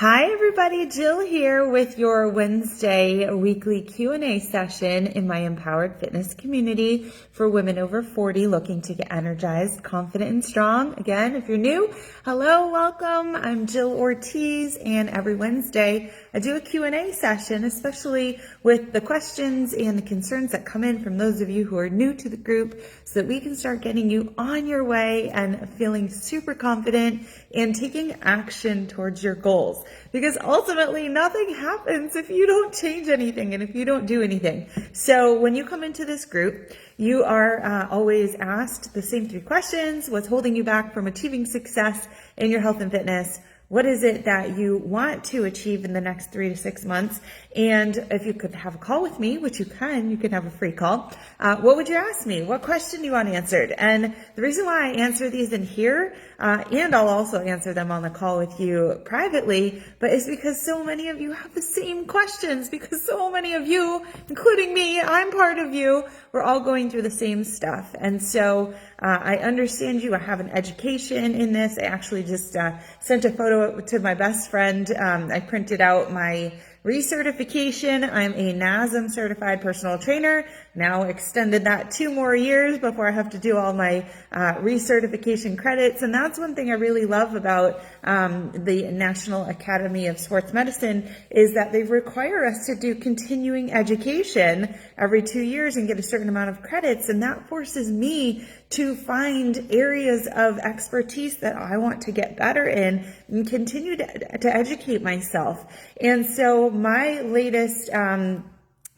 Hi everybody, Jill here with your Wednesday weekly Q&A session in my Empowered Fitness community for women over 40 looking to get energized, confident, and strong. Again, if you're new, hello, welcome. I'm Jill Ortiz, and every Wednesday I do a Q&A session, especially with the questions and the concerns that come in from those of you who are new to the group, so that we can start getting you on your way and feeling super confident and taking action towards your goals. Because ultimately nothing happens if you don't change anything and if you don't do anything. So when you come into this group, you are always asked the same three questions. What's holding you back from achieving success in your health and fitness? What is it that you want to achieve in the next 3 to 6 months? And if you could have a call with me, which you can have a free call, what would you ask me? What question do you want answered? And the reason why I answer these in here, and I'll also answer them on the call with you privately, but it's because so many of you have the same questions, because so many of you, including me, I'm part of you, we're all going through the same stuff. And so I understand you. I have an education in this. I actually just sent a photo to my best friend. I printed out my recertification. I'm a NASM certified personal trainer. Now extended that 2 more years before I have to do all my recertification credits. And that's one thing I really love about the National Academy of Sports Medicine, is that they require us to do continuing education every 2 years and get a certain amount of credits. And that forces me to find areas of expertise that I want to get better in and continue to educate myself. And so my latest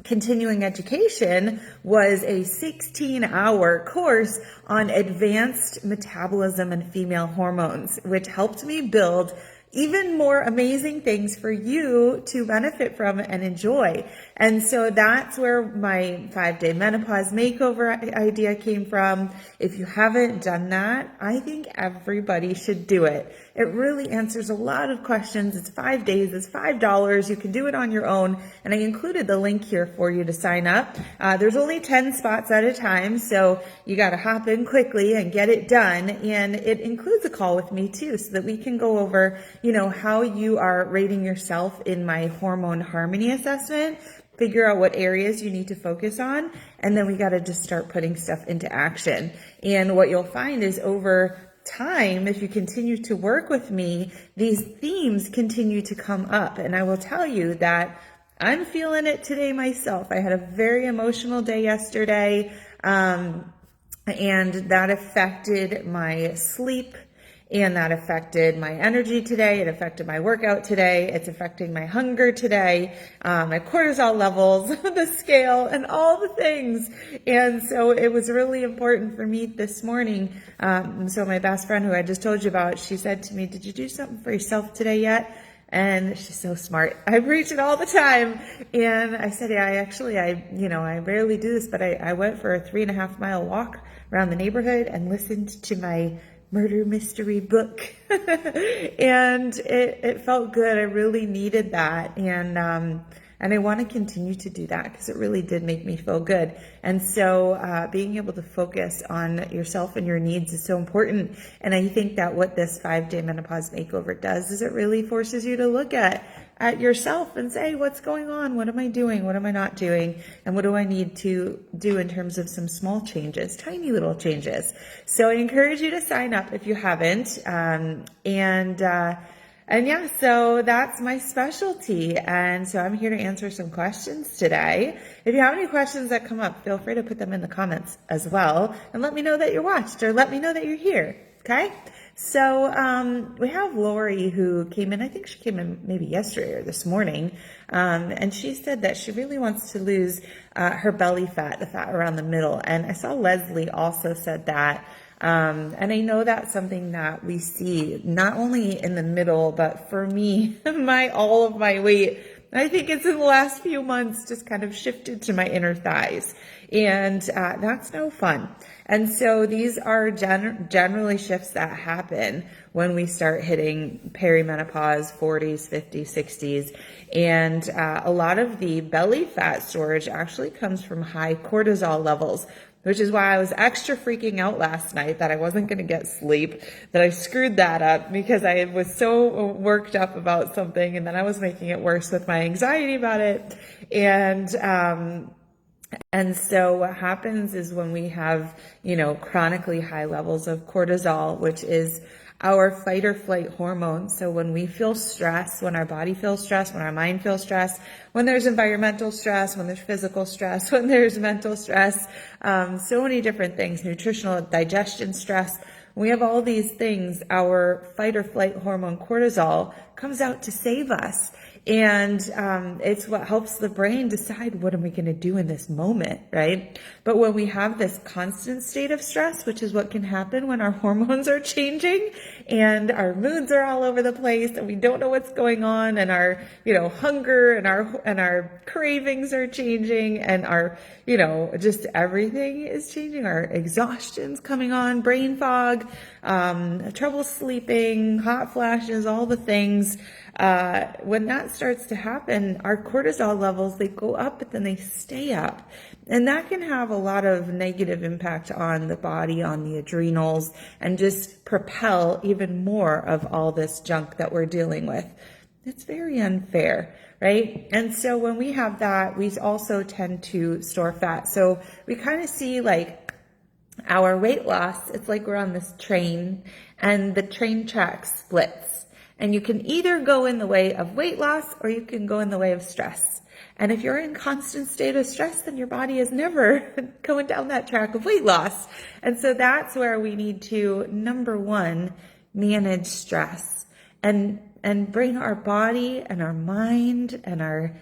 continuing education was a 16-hour course on advanced metabolism and female hormones, which helped me build even more amazing things for you to benefit from and enjoy. And so that's where my 5-day menopause makeover idea came from. If you haven't done that, I think everybody should do it. It really answers a lot of questions. It's 5 days, it's $5. You can do it on your own. And I included the link here for you to sign up. There's only 10 spots at a time, so you got to hop in quickly and get it done. And it includes a call with me too, so that we can go over how you are rating yourself in my hormone harmony assessment, figure out what areas you need to focus on, and then we got to just start putting stuff into action. And what you'll find is over time, if you continue to work with me, these themes continue to come up. And I will tell you that I'm feeling it today myself. I had a very emotional day yesterday, and that affected my sleep. And that affected my energy today. It affected my workout today. It's affecting my hunger today, my cortisol levels, the scale, and all the things. And so it was really important for me this morning. So my best friend, who I just told you about, she said to me, "Did you do something for yourself today yet?" And she's so smart. I preach it all the time. And I said, yeah, I rarely do this, but I went for a 3.5-mile walk around the neighborhood and listened to my murder mystery book. And it felt good. I really needed that. And I want to continue to do that because it really did make me feel good. And so being able to focus on yourself and your needs is so important. And I think that what this 5-day menopause makeover does is it really forces you to look at yourself and say, what's going on? What am I doing? What am I not doing? And what do I need to do in terms of some small changes, tiny little changes? So I encourage you to sign up if you haven't. And yeah, so that's my specialty. And so I'm here to answer some questions today. If you have any questions that come up, feel free to put them in the comments as well. And let me know that you're watched, or let me know that you're here. Okay? So we have Lori, who came in. I think she came in maybe yesterday or this morning. And she said that she really wants to lose her belly fat, the fat around the middle. And I saw Leslie also said that. And I know that's something that we see not only in the middle, but for me, all of my weight, I think it's in the last few months just kind of shifted to my inner thighs. And that's no fun. And so these are generally shifts that happen when we start hitting perimenopause, 40s, 50s, 60s. And a lot of the belly fat storage actually comes from high cortisol levels, which is why I was extra freaking out last night that I wasn't going to get sleep, that I screwed that up because I was so worked up about something, and then I was making it worse with my anxiety about it. And so what happens is when we have, chronically high levels of cortisol, which is our fight or flight hormone. So when we feel stress, when our body feels stress, when our mind feels stress, when there's environmental stress, when there's physical stress, when there's mental stress, so many different things, nutritional, digestion stress. When we have all these things, our fight or flight hormone cortisol comes out to save us. And it's what helps the brain decide, what am I going to do in this moment, right? But when we have this constant state of stress, which is what can happen when our hormones are changing and our moods are all over the place and we don't know what's going on, and our, hunger and our cravings are changing, and our, just everything is changing. Our exhaustion's coming on, brain fog, trouble sleeping, hot flashes, all the things. When that starts to happen, our cortisol levels, they go up, but then they stay up. And that can have a lot of negative impact on the body, on the adrenals, and just propel even more of all this junk that we're dealing with. It's very unfair, right? And so when we have that, we also tend to store fat. So we kind of see like our weight loss, it's like we're on this train and the train track splits. And you can either go in the way of weight loss or you can go in the way of stress. And if you're in constant state of stress, then your body is never going down that track of weight loss. And so that's where we need to, number one, manage stress and bring our body and our mind and our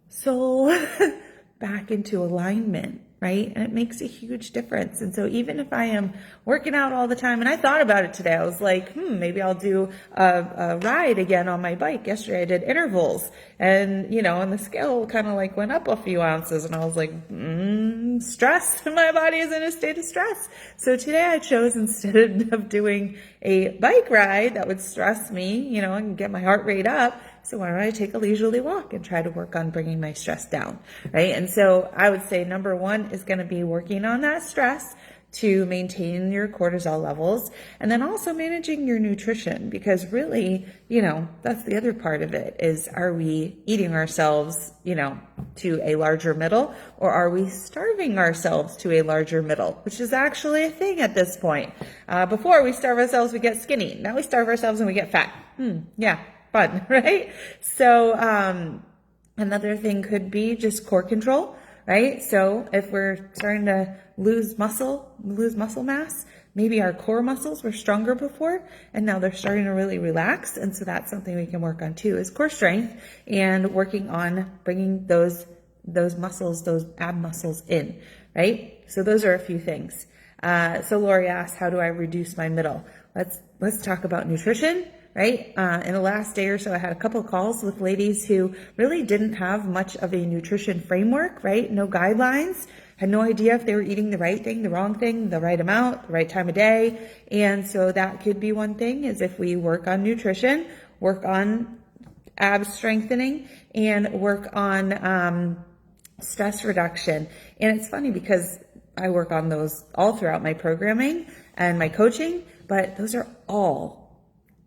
soul back into alignment, right? And it makes a huge difference. And so even if I am working out all the time, and I thought about it today, I was like, maybe I'll do a ride again on my bike. Yesterday I did intervals, and, and the scale kind of like went up a few ounces, and I was like, stress. My body is in a state of stress. So today I chose, instead of doing a bike ride that would stress me, and get my heart rate up, so why don't I take a leisurely walk and try to work on bringing my stress down, right? And so I would say number one is going to be working on that stress to maintain your cortisol levels, and then also managing your nutrition, because really, that's the other part of it is, are we eating ourselves, to a larger middle, or are we starving ourselves to a larger middle, which is actually a thing at this point. Before we starve ourselves, we get skinny. Now we starve ourselves and we get fat. Yeah. Fun, right? So another thing could be just core control, right? So if we're starting to lose muscle mass, maybe our core muscles were stronger before and now they're starting to really relax. And so that's something we can work on too, is core strength, and working on bringing those muscles, those ab muscles in, right? So those are a few things. So Lori asked, how do I reduce my middle? Let's talk about nutrition. Right? In the last day or so, I had a couple of calls with ladies who really didn't have much of a nutrition framework, right? No guidelines, had no idea if they were eating the right thing, the wrong thing, the right amount, the right time of day. And so that could be one thing, is if we work on nutrition, work on ab strengthening, and work on stress reduction. And it's funny because I work on those all throughout my programming and my coaching, but those are all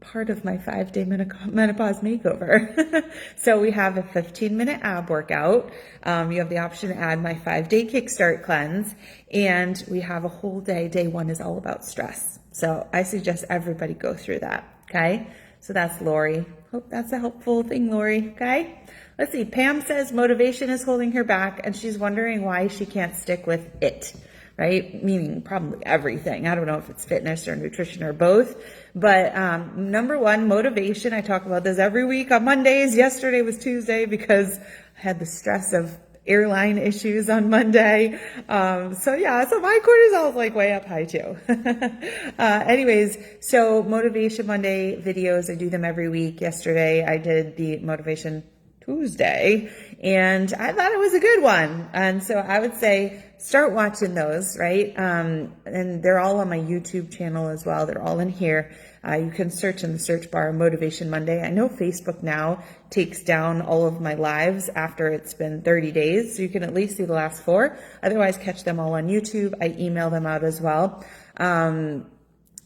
part of my 5-day menopause makeover. So we have a 15-minute ab workout. You have the option to add my 5-day kickstart cleanse, and we have a whole day. Day one is all about stress. So I suggest everybody go through that. Okay. So that's Lori. Hope that's a helpful thing, Lori. Okay. Let's see. Pam says motivation is holding her back, and she's wondering why she can't stick with it. Right? Meaning probably everything. I don't know if it's fitness or nutrition or both. But number one, motivation. I talk about this every week on Mondays. Yesterday was Tuesday because I had the stress of airline issues on Monday. So my cortisol is like way up high too. Anyways, so Motivation Monday videos, I do them every week. Yesterday I did the Motivation Tuesday, and I thought it was a good one. And so I would say start watching those, right? And they're all on my YouTube channel as well. They're all in here. You can search in the search bar Motivation Monday. I know Facebook now takes down all of my lives after it's been 30 days, so you can at least see the last 4. Otherwise, catch them all on YouTube. I email them out as well.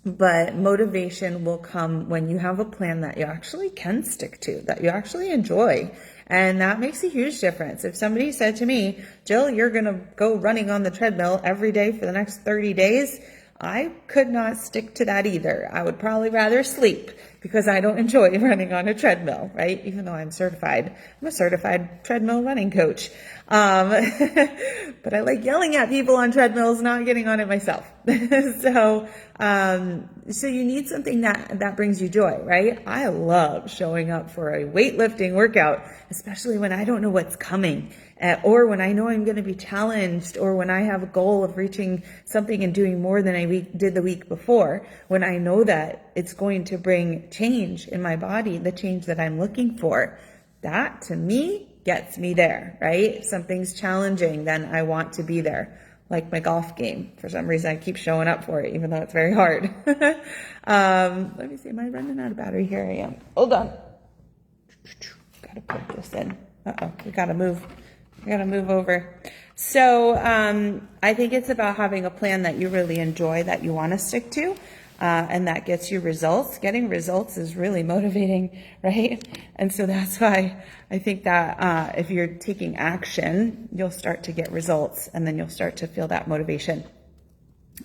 But motivation will come when you have a plan that you actually can stick to, that you actually enjoy. And that makes a huge difference. If somebody said to me, Jill, you're going to go running on the treadmill every day for the next 30 days, I could not stick to that either. I would probably rather sleep because I don't enjoy running on a treadmill, right? Even though I'm certified. I'm a certified treadmill running coach. But I like yelling at people on treadmills, not getting on it myself. So you need something that brings you joy, right? I love showing up for a weightlifting workout, especially when I don't know what's coming, or when I know I'm going to be challenged, or when I have a goal of reaching something and doing more than I did the week before, when I know that it's going to bring change in my body, the change that I'm looking for. That, to me, gets me there, right? If something's challenging, then I want to be there. Like my golf game. For some reason, I keep showing up for it, even though it's very hard. Let me see. Am I running out of battery? Here I am. Hold on. Gotta put this in. We gotta move. We gotta move over. So I think it's about having a plan that you really enjoy, that you want to stick to. And that gets you results. Getting results is really motivating, right? And so that's why I think that if you're taking action, you'll start to get results, and then you'll start to feel that motivation.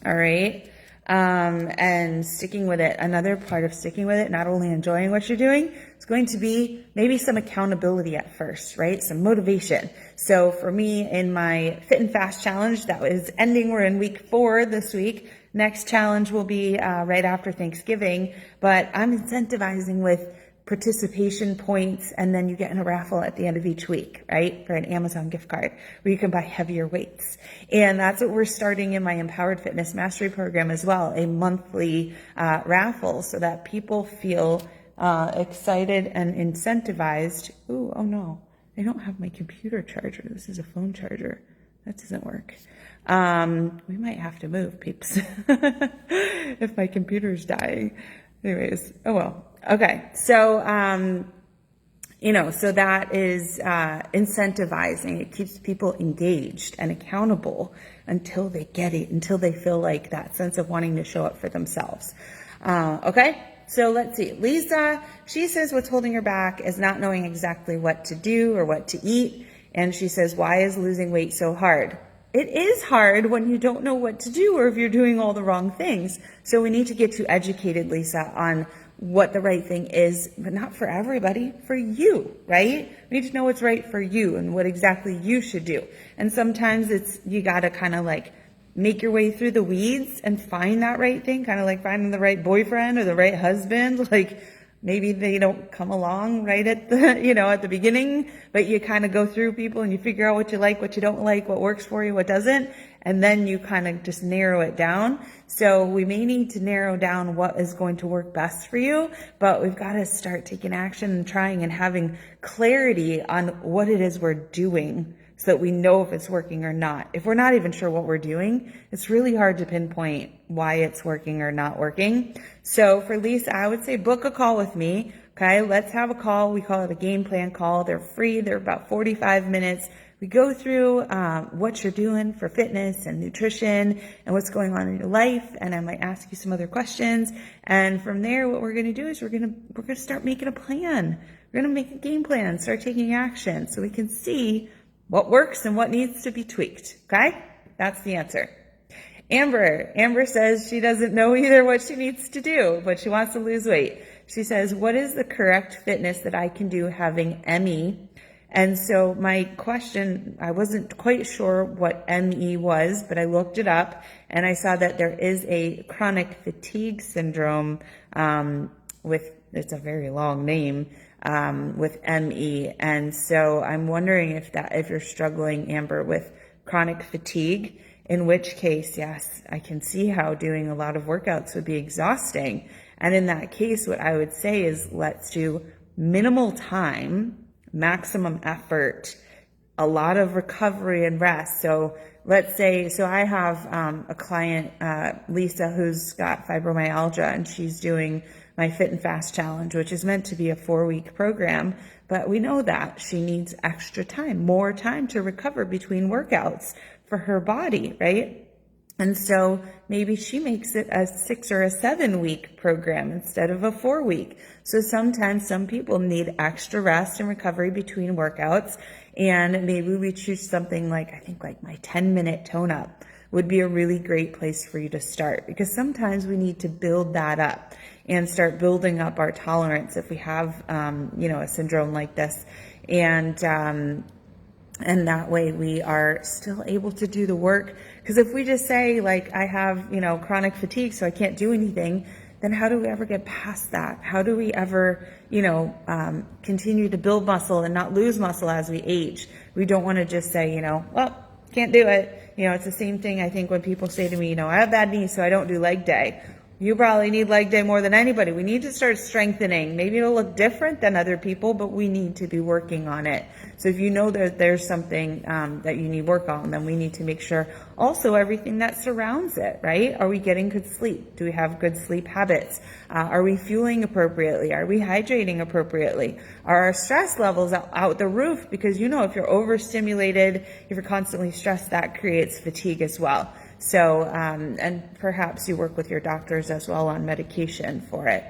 All right. And sticking with it. Another part of sticking with it, not only enjoying what you're doing, it's going to be maybe some accountability at first, right? Some motivation. So for me, in my Fit and Fast challenge that was ending, we're in week 4 this week. Next challenge will be right after Thanksgiving, but I'm incentivizing with participation points, and then you get in a raffle at the end of each week, right? For an Amazon gift card where you can buy heavier weights. And that's what we're starting in my Empowered Fitness Mastery program as well, a monthly raffle, so that people feel excited and incentivized. Oh no, I don't have my computer charger. This is a phone charger. That doesn't work. We might have to move, peeps, if my computer's dying. Anyways, oh well. Okay. So, so that is incentivizing. It keeps people engaged and accountable until they get it, until they feel like that sense of wanting to show up for themselves. Okay. So let's see. Lisa, she says what's holding her back is not knowing exactly what to do or what to eat. And she says, why is losing weight so hard? It is hard when you don't know what to do, or if you're doing all the wrong things. So we need to get you educated, Lisa, on what the right thing is, but not for everybody, for you, right? We need to know what's right for you and what exactly you should do. And sometimes you gotta kind of like make your way through the weeds and find that right thing, kind of like finding the right boyfriend or the right husband. Like maybe they don't come along right at the beginning, but you kind of go through people and you figure out what you like, what you don't like, what works for you, what doesn't. And then you kind of just narrow it down. So we may need to narrow down what is going to work best for you, but we've got to start taking action and trying and having clarity on what it is we're doing so that we know if it's working or not. If we're not even sure what we're doing, it's really hard to pinpoint why it's working or not working. So for Lisa, I would say book a call with me. Okay, let's have a call. We call it a game plan call. They're free. They're about 45 minutes. We go through what you're doing for fitness and nutrition and what's going on in your life, and I might ask you some other questions. And from there, what we're going to do is we're going to start making a plan. We're going to make a game plan, start taking action, so we can see what works and what needs to be tweaked. Okay, that's the answer. Amber says she doesn't know either what she needs to do, but she wants to lose weight. She says, what is the correct fitness that I can do having ME? And so my question, I wasn't quite sure what ME was, but I looked it up and I saw that there is a chronic fatigue syndrome it's a very long name, with ME. And so I'm wondering if you're struggling, Amber, with chronic fatigue, in which case, yes, I can see how doing a lot of workouts would be exhausting. And in that case, what I would say is let's do minimal time, maximum effort, a lot of recovery and rest. So let's say, I have a client, Lisa, who's got fibromyalgia, and she's doing my Fit and Fast Challenge, which is meant to be a 4-week program. But we know that she needs extra time, more time to recover between workouts for her body, right? And so maybe she makes it a 6 or a 7-week program instead of a 4-week. So sometimes some people need extra rest and recovery between workouts. And maybe we choose something like, I think like my 10-minute tone up would be a really great place for you to start, because sometimes we need to build that up and start building up our tolerance if we have, a syndrome like this. And that way we are still able to do the work. Because if we just say, like, I have, chronic fatigue, so I can't do anything, then how do we ever get past that? How do we ever, continue to build muscle and not lose muscle as we age? We don't want to just say, well, can't do it. It's the same thing, I think, when people say to me, I have bad knees, so I don't do leg day. You probably need leg day more than anybody. We need to start strengthening. Maybe it'll look different than other people, but we need to be working on it. So if you know that there's something that you need work on, then we need to make sure also everything that surrounds it, right? Are we getting good sleep? Do we have good sleep habits? Are we fueling appropriately? Are we hydrating appropriately? Are our stress levels out the roof? Because if you're overstimulated, if you're constantly stressed, that creates fatigue as well. So, and perhaps you work with your doctors as well on medication for it.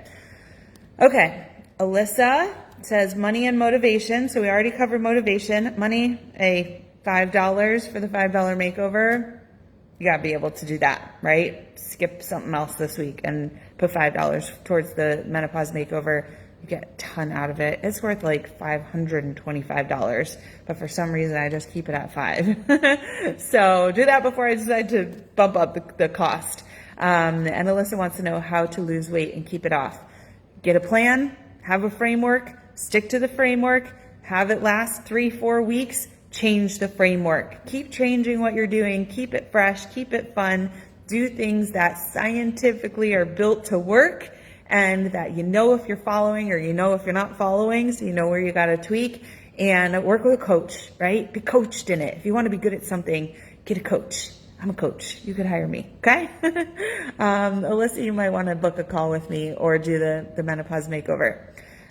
Okay, Alyssa says money and motivation. So we already covered motivation. Money, $5 for the $5 makeover. You gotta be able to do that, right? Skip something else this week and put $5 towards the Menopause Makeover. You get a ton out of it. It's worth like $525, but for some reason I just keep it at $5. So do that before I decide to bump up the cost. And Alyssa wants to know how to lose weight and keep it off. Get a plan, have a framework, stick to the framework, have it last 3-4 weeks, change the framework. Keep changing what you're doing, keep it fresh, keep it fun, do things that scientifically are built to work, and that if you're following or if you're not following, so where you got to tweak, and work with a coach, right? Be coached in it. If you want to be good at something, get a coach. I'm a coach. You could hire me, okay? Alyssa, you might want to book a call with me or do the Menopause Makeover.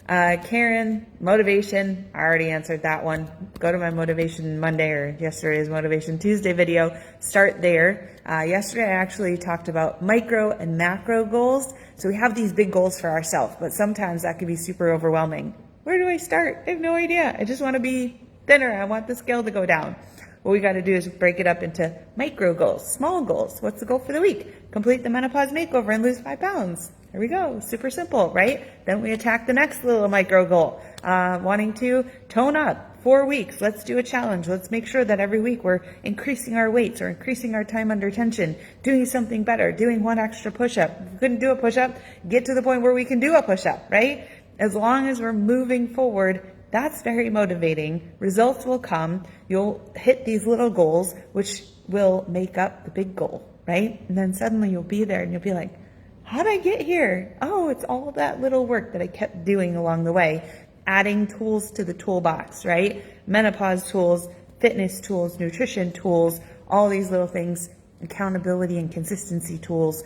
Karen, motivation, I already answered that one. Go to my Motivation Monday or yesterday's Motivation Tuesday video. Start there. Yesterday I actually talked about micro and macro goals. So we have these big goals for ourselves, but sometimes that can be super overwhelming. Where do I start? I have no idea. I just want to be thinner. I want the scale to go down. What we got to do is break it up into micro goals, small goals. What's the goal for the week? Complete the Menopause Makeover and lose 5 pounds. There we go. Super simple, right? Then we attack the next little micro goal. Wanting to tone up 4 weeks. Let's do a challenge. Let's make sure that every week we're increasing our weights or increasing our time under tension, doing something better, doing one extra push-up. If we couldn't do a push-up, get to the point where we can do a push-up, right? As long as we're moving forward, that's very motivating. Results will come. You'll hit these little goals, which will make up the big goal, right? And then suddenly you'll be there and you'll be like, how'd I get here? Oh, it's all that little work that I kept doing along the way. Adding tools to the toolbox, right? Menopause tools, fitness tools, nutrition tools, all these little things, accountability and consistency tools,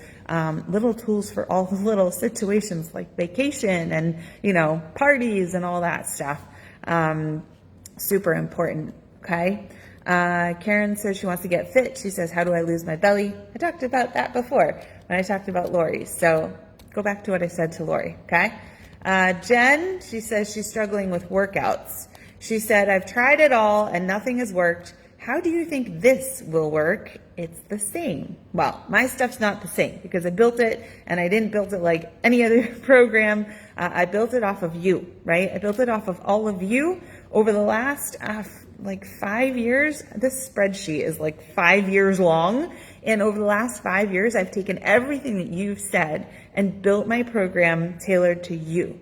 little tools for all the little situations like vacation and, parties and all that stuff. Super important, okay? Karen says she wants to get fit. She says, how do I lose my belly? I talked about that before when I talked about Lori. So go back to what I said to Lori, okay? Jen, she says she's struggling with workouts. She said, I've tried it all and nothing has worked. How do you think this will work? It's the same. Well, my stuff's not the same because I built it and I didn't build it like any other program. I built it off of you, right? I built it off of all of you over the last 5 years. This spreadsheet is like 5 years long. And over the last 5 years, I've taken everything that you've said and built my program tailored to you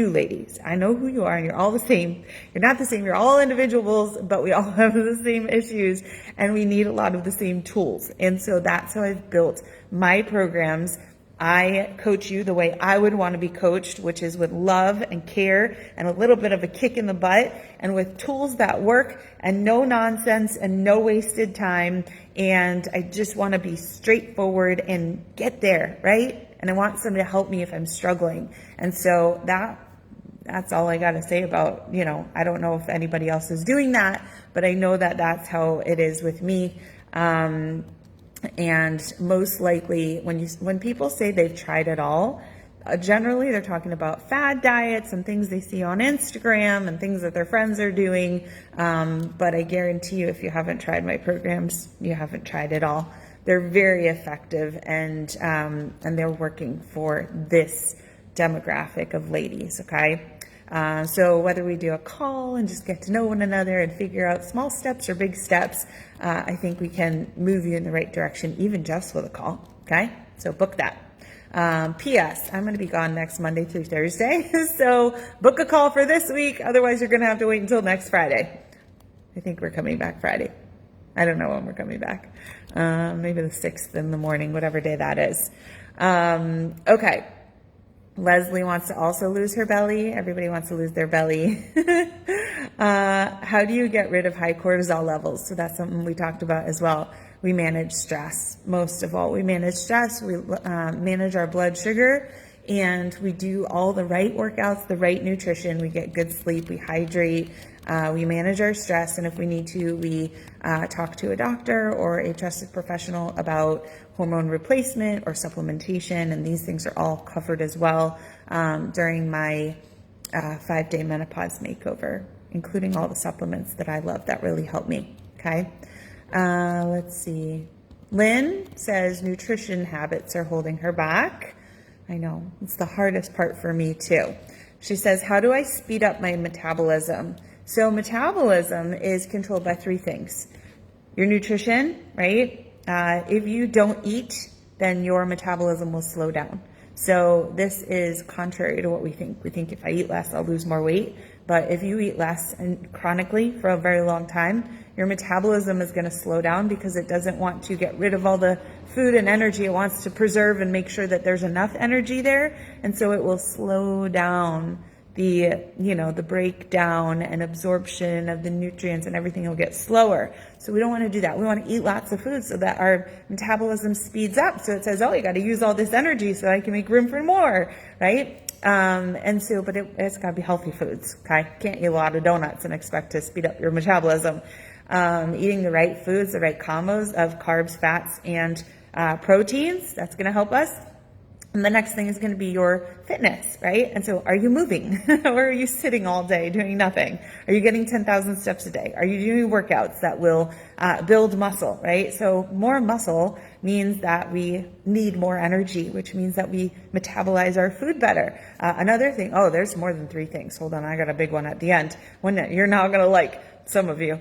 ladies. I know who you are and you're all the same. You're not the same. You're all individuals, but we all have the same issues and we need a lot of the same tools. And so that's how I've built my programs I coach you the way I would want to be coached, which is with love and care and a little bit of a kick in the butt, and with tools that work and no nonsense and no wasted time. And I just want to be straightforward and get there, right? And I want somebody to help me if I'm struggling. And so that's all I got to say about, I don't know if anybody else is doing that, but I know that that's how it is with me. And most likely when people say they've tried it all, generally they're talking about fad diets and things they see on Instagram and things that their friends are doing. But I guarantee you, if you haven't tried my programs, you haven't tried it all. They're very effective, and they're working for this demographic of ladies. Okay. So whether we do a call and just get to know one another and figure out small steps or big steps, I think we can move you in the right direction, even just with a call. Okay. So book that. P.S. I'm going to be gone next Monday through Thursday. So book a call for this week. Otherwise, you're going to have to wait until next Friday. I think we're coming back Friday. I don't know when we're coming back. Maybe the 6th in the morning, whatever day that is. Okay. Leslie wants to also lose her belly. Everybody wants to lose their belly. How do you get rid of high cortisol levels? So that's something we talked about as well. We manage stress. Most of all, we manage stress. We manage our blood sugar, and we do all the right workouts, the right nutrition. We get good sleep. We hydrate. We manage our stress, and if we need to, we talk to a doctor or a trusted professional about hormone replacement or supplementation, and these things are all covered as well during my 5-day menopause makeover, including all the supplements that I love that really help me. Okay, let's see. Lynn says nutrition habits are holding her back. I know, it's the hardest part for me too. She says, how do I speed up my metabolism? So metabolism is controlled by 3 things. Your nutrition, right? If you don't eat, then your metabolism will slow down. So this is contrary to what we think. We think if I eat less, I'll lose more weight. But if you eat less and chronically for a very long time, your metabolism is going to slow down because it doesn't want to get rid of all the food and energy. It wants to preserve and make sure that there's enough energy there. And so it will slow down the breakdown and absorption of the nutrients, and everything will get slower. So we don't want to do that. We want to eat lots of food so that our metabolism speeds up. So it says, oh, you got to use all this energy so I can make room for more, right? But it's got to be healthy foods. Okay. Can't eat a lot of donuts and expect to speed up your metabolism. Eating the right foods, the right combos of carbs, fats, and proteins, that's going to help us. And the next thing is going to be your fitness, right? And so are you moving or are you sitting all day doing nothing? Are you getting 10,000 steps a day? Are you doing workouts that will build muscle, right? So more muscle means that we need more energy, which means that we metabolize our food better. Another thing, there's more than 3 things. Hold on, I got a big one at the end. One that you're not going to like, some of you.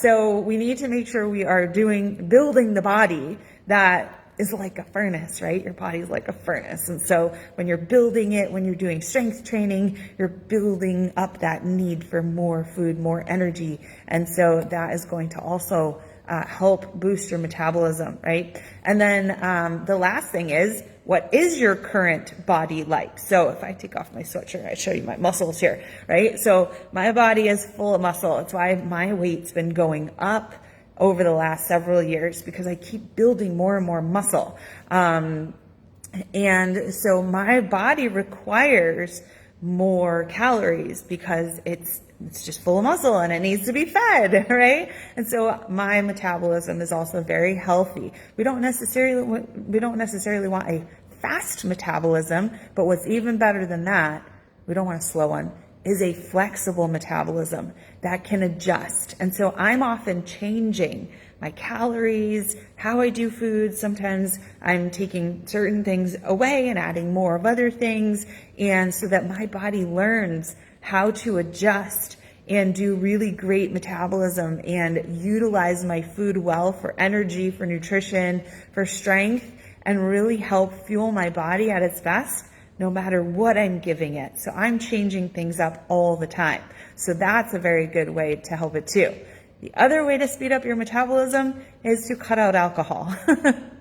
So we need to make sure we are building the body that is like a furnace, right? Your body's like a furnace. And so when you're building it, when you're doing strength training, you're building up that need for more food, more energy. And so that is going to also help boost your metabolism, right? And then the last thing is, what is your current body like? So if I take off my sweatshirt, I show you my muscles here, right? So my body is full of muscle. It's why my weight's been going up over the last several years, because I keep building more and more muscle. And so my body requires more calories because it's just full of muscle and it needs to be fed, right? And so my metabolism is also very healthy. We don't necessarily want a fast metabolism, but what's even better than that, we don't want a slow one, is a flexible metabolism that can adjust. And so I'm often changing my calories, how I do food. Sometimes I'm taking certain things away and adding more of other things. And so that my body learns how to adjust and do really great metabolism and utilize my food well for energy, for nutrition, for strength, and really help fuel my body at its best, no matter what I'm giving it. So I'm changing things up all the time. So that's a very good way to help it too. The other way to speed up your metabolism is to cut out alcohol.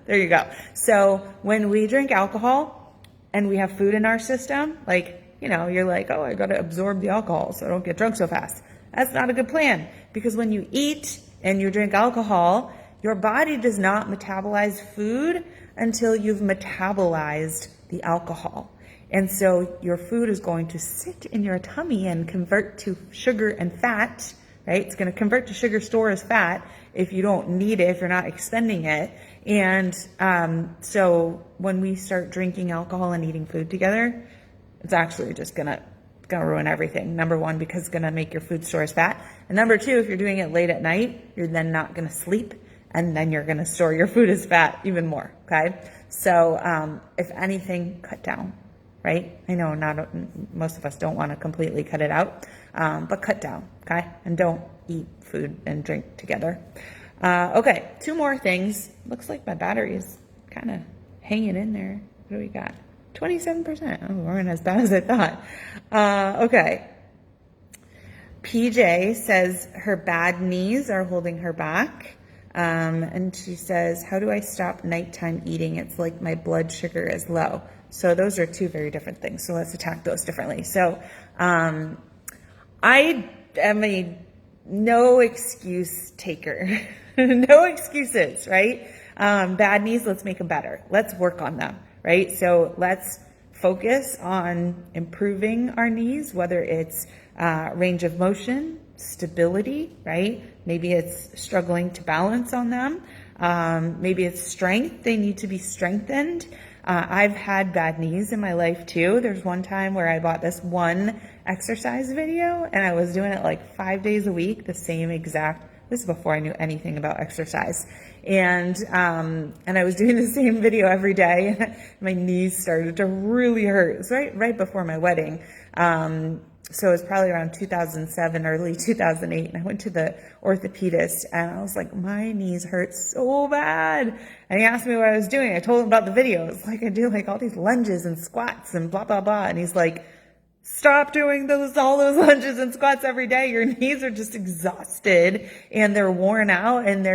There you go. So when we drink alcohol and we have food in our system, like, you're like, oh, I got to absorb the alcohol so I don't get drunk so fast. That's not a good plan, because when you eat and you drink alcohol, your body does not metabolize food until you've metabolized the alcohol. And so your food is going to sit in your tummy and convert to sugar and fat, right? It's going to convert to sugar, store as fat if you don't need it, if you're not expending it. And so when we start drinking alcohol and eating food together, it's actually just going to ruin everything. Number one, because it's going to make your food store as fat. And number two, if you're doing it late at night, you're then not going to sleep, and then you're going to store your food as fat even more, okay? So if anything, cut down, right? I know most of us don't want to completely cut it out, but cut down, okay? And don't eat food and drink together. Okay, 2 more things. Looks like my battery is kind of hanging in there. What do we got? 27%. Oh, we weren't as bad as I thought. Okay. PJ says her bad knees are holding her back. And she says, how do I stop nighttime eating? It's like my blood sugar is low. So those are 2 very different things. So let's attack those differently. So I am a no excuse taker. No excuses, right? Bad knees, let's make them better. Let's work on them, right? So let's focus on improving our knees, whether it's range of motion, stability, right? Maybe it's struggling to balance on them. Maybe it's strength. They need to be strengthened. I've had bad knees in my life too. There's one time where I bought this one exercise video and I was doing it like 5 days a week, the same exact. This is before I knew anything about exercise. And I was doing the same video every day, and my knees started to really hurt. It was right before my wedding. So it was probably around 2007, early 2008, and I went to the orthopedist, and I was like, my knees hurt so bad. And he asked me what I was doing. I told him about the video. It's like I do like all these lunges and squats and blah, blah, blah. And he's like, stop doing all those lunges and squats every day. Your knees are just exhausted and they're worn out, and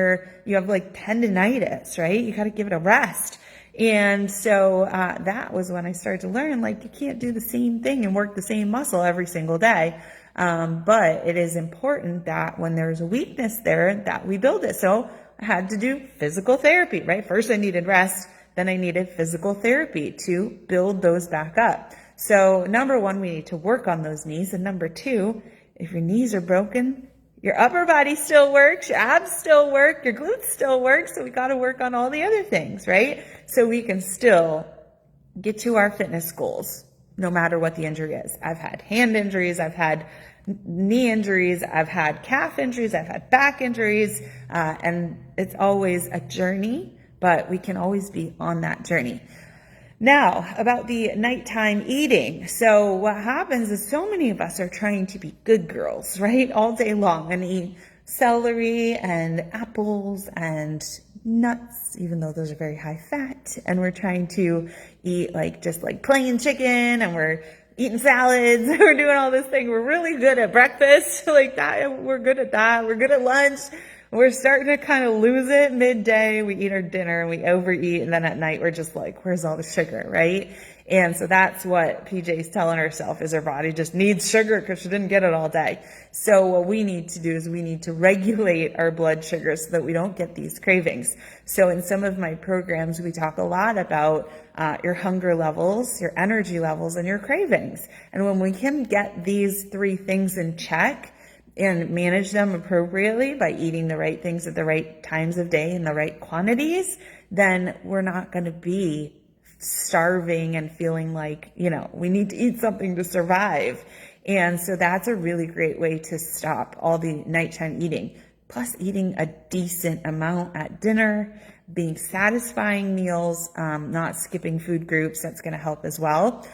you have like tendinitis, right? You got to give it a rest. And so that was when I started to learn, like, you can't do the same thing and work the same muscle every single day. But it is important that when there's a weakness there, that we build it. So I had to do physical therapy, right? First I needed rest, then I needed physical therapy to build those back up. So number one, we need to work on those knees. And number two, if your knees are broken, your upper body still works, your abs still work, your glutes still work. So we got to work on all the other things, right? So we can still get to our fitness goals, no matter what the injury is. I've had hand injuries, I've had knee injuries, I've had calf injuries, I've had back injuries, and it's always a journey, but we can always be on that journey. Now, about the nighttime eating. So what happens is so many of us are trying to be good girls, right? All day long, and eat celery and apples and nuts, even though those are very high fat. And we're trying to eat just like plain chicken, and we're eating salads. We're doing all this thing. We're really good at breakfast, like that. We're good at that. We're good at lunch. We're starting to kind of lose it midday. We eat our dinner and we overeat. And then at night, we're just like, where's all the sugar, right? And so that's what PJ's telling herself, is her body just needs sugar because she didn't get it all day. So what we need to do is we need to regulate our blood sugar so that we don't get these cravings. So in some of my programs, we talk a lot about your hunger levels, your energy levels, and your cravings. And when we can get these 3 things in check and manage them appropriately by eating the right things at the right times of day in the right quantities, then we're not going to be starving and feeling like, we need to eat something to survive. And so that's a really great way to stop all the nighttime eating. Plus eating a decent amount at dinner, being satisfying meals, not skipping food groups. That's going to help as well.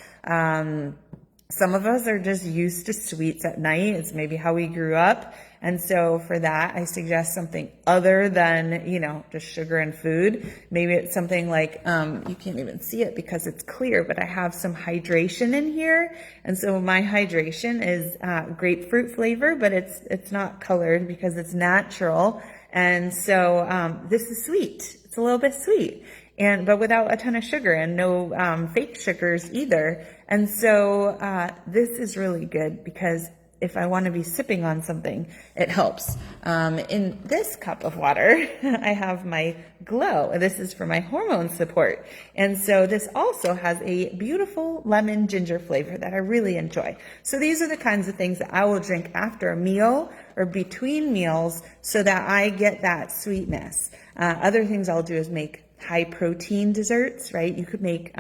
Some of us are just used to sweets at night. It's maybe how we grew up. And so for that, I suggest something other than, just sugar and food. Maybe it's something like, you can't even see it because it's clear, but I have some hydration in here. And so my hydration is grapefruit flavor, but it's not colored because it's natural. And so this is sweet. It's a little bit sweet. but without a ton of sugar and no fake sugars either. And so this is really good because if I want to be sipping on something, it helps. In this cup of water, I have my Glow. This is for my hormone support. And so this also has a beautiful lemon ginger flavor that I really enjoy. So these are the kinds of things that I will drink after a meal or between meals so that I get that sweetness. Other things I'll do is make high protein desserts, right? You could make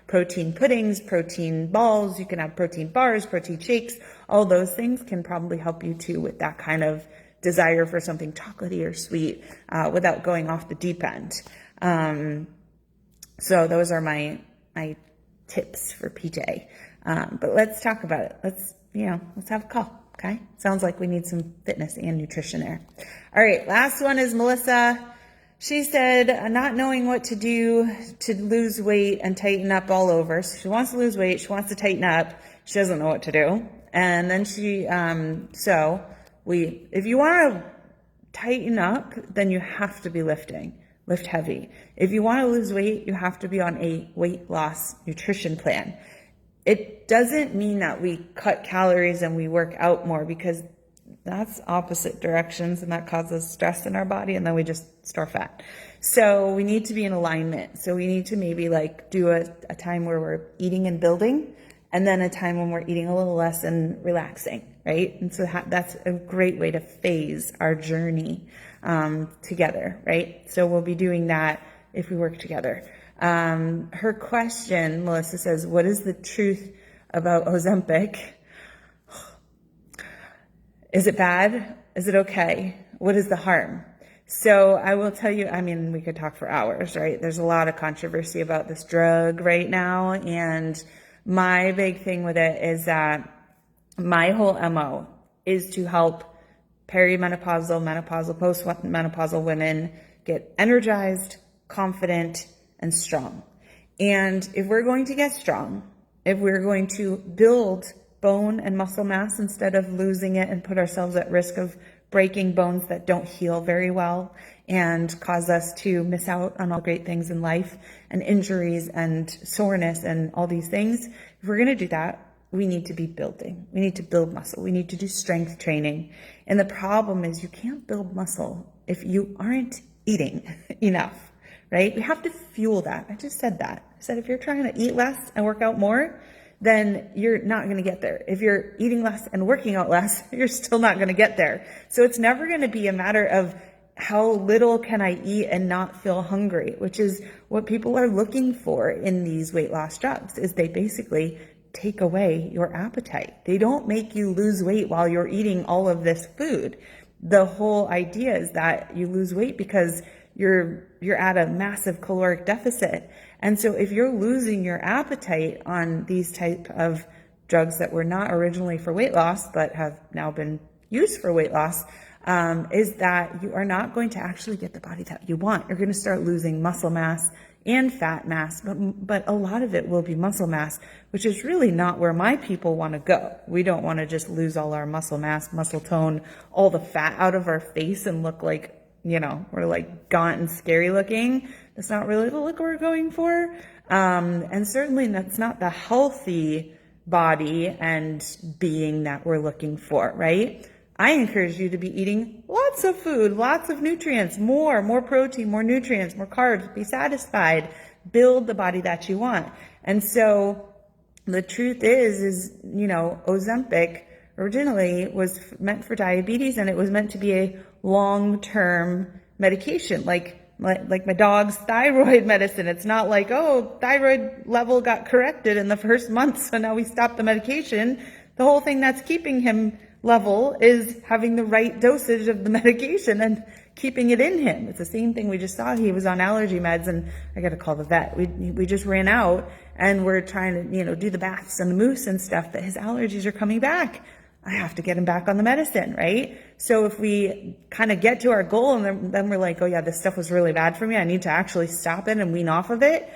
protein puddings, protein balls, you can have protein bars, protein shakes. All those things can probably help you too with that kind of desire for something chocolatey or sweet without going off the deep end. So those are my tips for PJ. But let's talk about it. Let's have a call. Okay. Sounds like we need some fitness and nutrition there. All right. Last one is Melissa. She said, not knowing what to do to lose weight and tighten up all over. So she wants to lose weight. She wants to tighten up. She doesn't know what to do. And then if you want to tighten up, then you have to be lift heavy. If you want to lose weight, you have to be on a weight loss nutrition plan. It doesn't mean that we cut calories and we work out more, because that's opposite directions, and that causes stress in our body, and then we just store fat. So we need to be in alignment. So we need to maybe do a time where we're eating and building, and then a time when we're eating a little less and relaxing, right? And so that's a great way to phase our journey together, right? So we'll be doing that if we work together. Her question, Melissa says, what is the truth about Ozempic? Is it bad? Is it okay? What is the harm? So I will tell you, we could talk for hours, right? There's a lot of controversy about this drug right now. And my big thing with it is that my whole MO is to help perimenopausal, menopausal, postmenopausal women get energized, confident, and strong. And if we're going to get strong, if we're going to build bone and muscle mass instead of losing it and put ourselves at risk of breaking bones that don't heal very well and cause us to miss out on all great things in life and injuries and soreness and all these things. If we're going to do that, we need to be building. We need to build muscle. We need to do strength training. And the problem is you can't build muscle if you aren't eating enough, right? We have to fuel that. I just said that. I said if you're trying to eat less and work out more, then you're not going to get there. If you're eating less and working out less, you're still not going to get there. So it's never going to be a matter of how little can I eat and not feel hungry, which is what people are looking for in these weight loss drugs, is they basically take away your appetite. They don't make you lose weight while you're eating all of this food. The whole idea is that you lose weight because you're at a massive caloric deficit. And so if you're losing your appetite on these type of drugs that were not originally for weight loss, but have now been used for weight loss, is that you are not going to actually get the body that you want. You're going to start losing muscle mass and fat mass, but a lot of it will be muscle mass, which is really not where my people want to go. We don't want to just lose all our muscle mass, muscle tone, all the fat out of our face and look like, we're like gaunt and scary looking. That's not really the look we're going for. And certainly that's not the healthy body and being that we're looking for, right? I encourage you to be eating lots of food, lots of nutrients, more protein, more nutrients, more carbs, be satisfied, build the body that you want. And so the truth is, Ozempic originally was meant for diabetes, and it was meant to be a long-term medication, like my dog's thyroid medicine. It's not like, thyroid level got corrected in the first month, so now we stop the medication. The whole thing that's keeping him level is having the right dosage of the medication and keeping it in him. It's the same thing we just saw. He was on allergy meds, and I got to call the vet. We just ran out, and we're trying to, do the baths and the mousse and stuff, but his allergies are coming back. I have to get him back on the medicine, right? So if we kind of get to our goal and then we're like, oh yeah, this stuff was really bad for me, I need to actually stop it and wean off of it.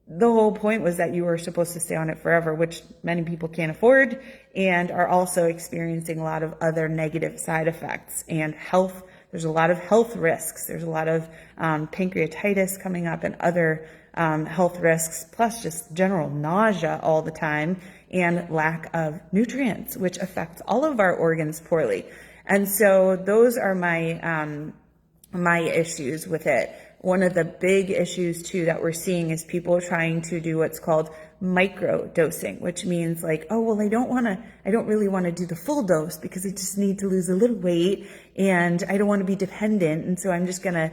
The whole point was that you were supposed to stay on it forever, which many people can't afford and are also experiencing a lot of other negative side effects and health there's a lot of health risks. There's a lot of pancreatitis coming up and other health risks, plus just general nausea all the time and lack of nutrients, which affects all of our organs poorly. And so those are my issues with it. One of the big issues too that we're seeing is people trying to do what's called micro dosing, which means like, oh, well, I don't really want to do the full dose because I just need to lose a little weight and I don't want to be dependent. And so I'm just going to,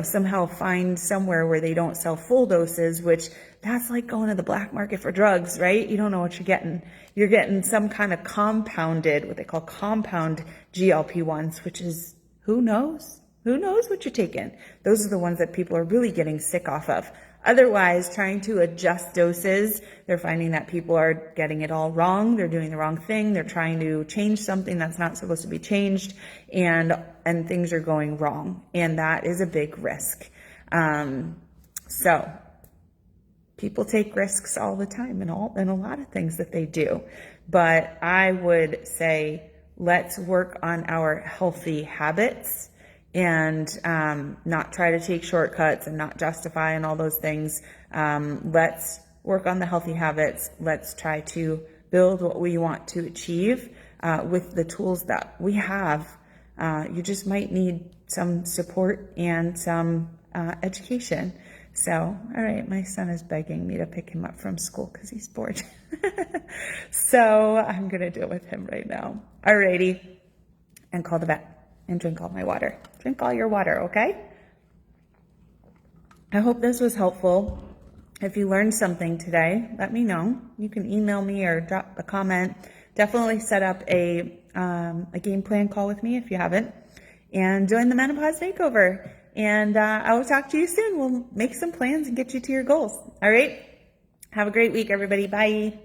somehow find somewhere where they don't sell full doses, which that's like going to the black market for drugs, right? You don't know what you're getting. You're getting some kind of compounded, what they call compound GLP-1s, which is, who knows? Who knows what you're taking? Those are the ones that people are really getting sick off of. Otherwise, trying to adjust doses, they're finding that people are getting it all wrong. They're doing the wrong thing. They're trying to change something that's not supposed to be changed, and things are going wrong. And that is a big risk. So people take risks all the time in a lot of things that they do. But I would say, let's work on our healthy habits and not try to take shortcuts and not justify and all those things. Let's work on the healthy habits. Let's try to build what we want to achieve with the tools that we have. You just might need some support and some education. So, all right, my son is begging me to pick him up from school because he's bored. So I'm going to deal with him right now. All righty. And call the vet. And drink all my water. Drink all your water, okay? I hope this was helpful. If you learned something today, let me know. You can email me or drop a comment. Definitely set up a game plan call with me if you haven't. And join the Menopause Makeover. And I will talk to you soon. We'll make some plans and get you to your goals. All right? Have a great week, everybody. Bye.